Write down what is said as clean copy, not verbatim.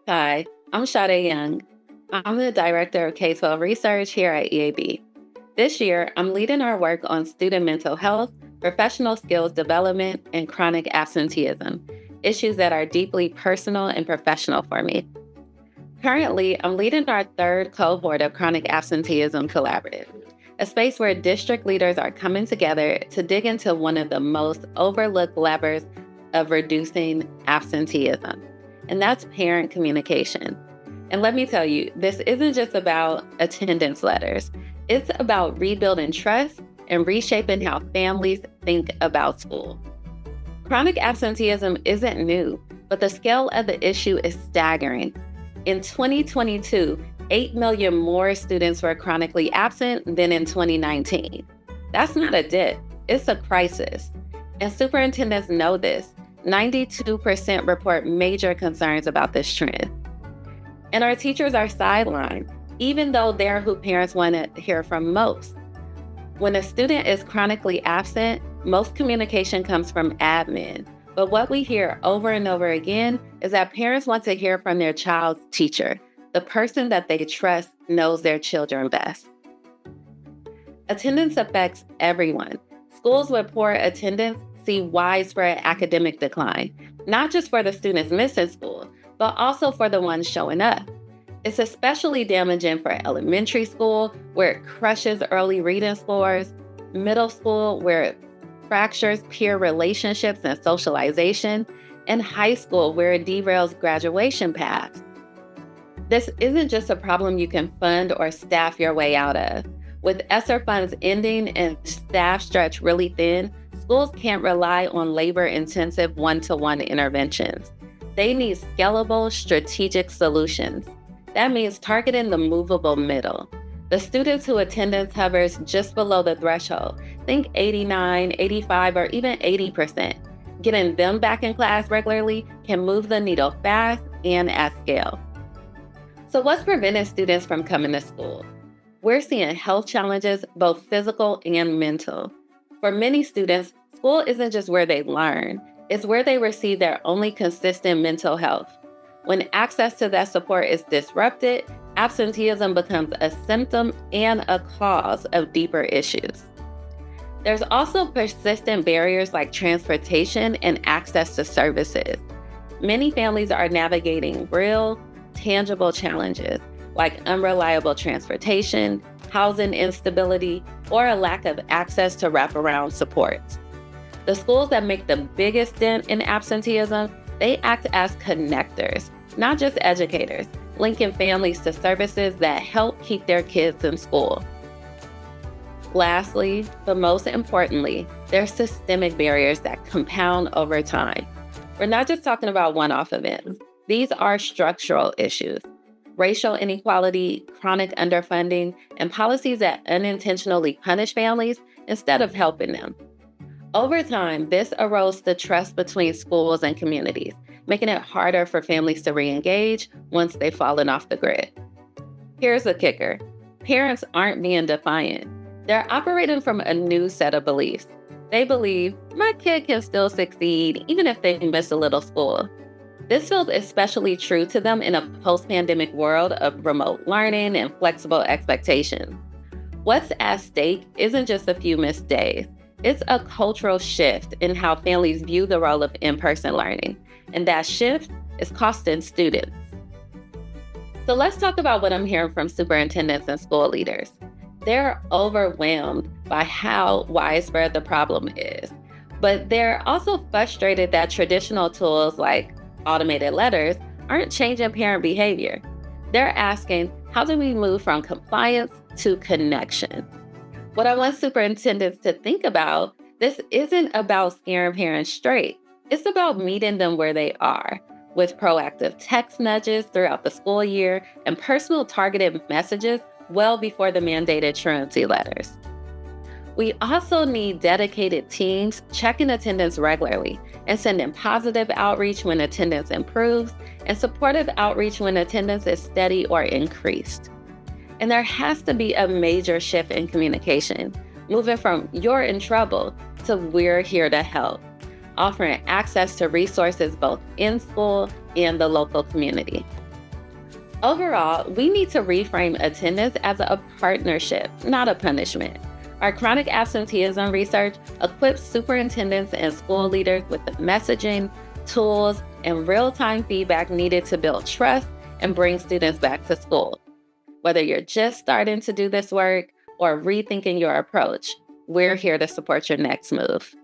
Hi, I'm Sade Young. I'm the Director of K-12 Research here at EAB. This year, I'm leading our work on student mental health, professional skills development, and chronic absenteeism, issues that are deeply personal and professional for me. Currently, I'm leading our third cohort of Chronic Absenteeism Collaborative, a space where district leaders are coming together to dig into one of the most overlooked levers of reducing absenteeism, and that's parent communication. And let me tell you, this isn't just about attendance letters. It's about rebuilding trust and reshaping how families think about school. Chronic absenteeism isn't new, but the scale of the issue is staggering. In 2022, 8 million more students were chronically absent than in 2019. That's not a dip, it's a crisis. And superintendents know this. 92% report major concerns about this trend. And our teachers are sidelined, even though they're who parents want to hear from most. When a student is chronically absent, most communication comes from admin. But what we hear over and over again is that parents want to hear from their child's teacher, the person that they trust knows their children best. Attendance affects everyone. Schools with poor attendance see widespread academic decline, not just for the students missing school, but also for the ones showing up. It's especially damaging for elementary school, where it crushes early reading scores, middle school, where it fractures peer relationships and socialization, and high school, where it derails graduation paths. This isn't just a problem you can fund or staff your way out of. With ESSER funds ending and staff stretched really thin, schools can't rely on labor-intensive one-to-one interventions. They need scalable, strategic solutions. That means targeting the movable middle. The students whose attendance hovers just below the threshold, think 89, 85, or even 80%. Getting them back in class regularly can move the needle fast and at scale. So what's preventing students from coming to school? We're seeing health challenges, both physical and mental. For many students, school isn't just where they learn, it's where they receive their only consistent mental health. When access to that support is disrupted, absenteeism becomes a symptom and a cause of deeper issues. There's also persistent barriers like transportation and access to services. Many families are navigating real, tangible challenges like unreliable transportation, housing instability, or a lack of access to wraparound supports. The schools that make the biggest dent in absenteeism, they act as connectors, not just educators, linking families to services that help keep their kids in school. Lastly, but most importantly, there are systemic barriers that compound over time. We're not just talking about one-off events. These are structural issues. Racial inequality, chronic underfunding, and policies that unintentionally punish families instead of helping them. Over time, this erodes the trust between schools and communities, making it harder for families to re-engage once they've fallen off the grid. Here's the kicker. Parents aren't being defiant. They're operating from a new set of beliefs. They believe, my kid can still succeed even if they miss a little school. This feels especially true to them in a post-pandemic world of remote learning and flexible expectations. What's at stake isn't just a few missed days. It's a cultural shift in how families view the role of in-person learning, and that shift is costing students. So let's talk about what I'm hearing from superintendents and school leaders. They're overwhelmed by how widespread the problem is, but they're also frustrated that traditional tools like automated letters aren't changing parent behavior. They're asking, how do we move from compliance to connection? What I want superintendents to think about, this isn't about scaring parents straight. It's about meeting them where they are, with proactive text nudges throughout the school year and personal targeted messages well before the mandated truancy letters. We also need dedicated teams checking attendance regularly and sending positive outreach when attendance improves and supportive outreach when attendance is steady or increased. And there has to be a major shift in communication, moving from "you're in trouble" to "we're here to help," offering access to resources both in school and the local community. Overall, we need to reframe attendance as a partnership, not a punishment. Our chronic absenteeism research equips superintendents and school leaders with the messaging, tools, and real time feedback needed to build trust and bring students back to school. Whether you're just starting to do this work or rethinking your approach, we're here to support your next move.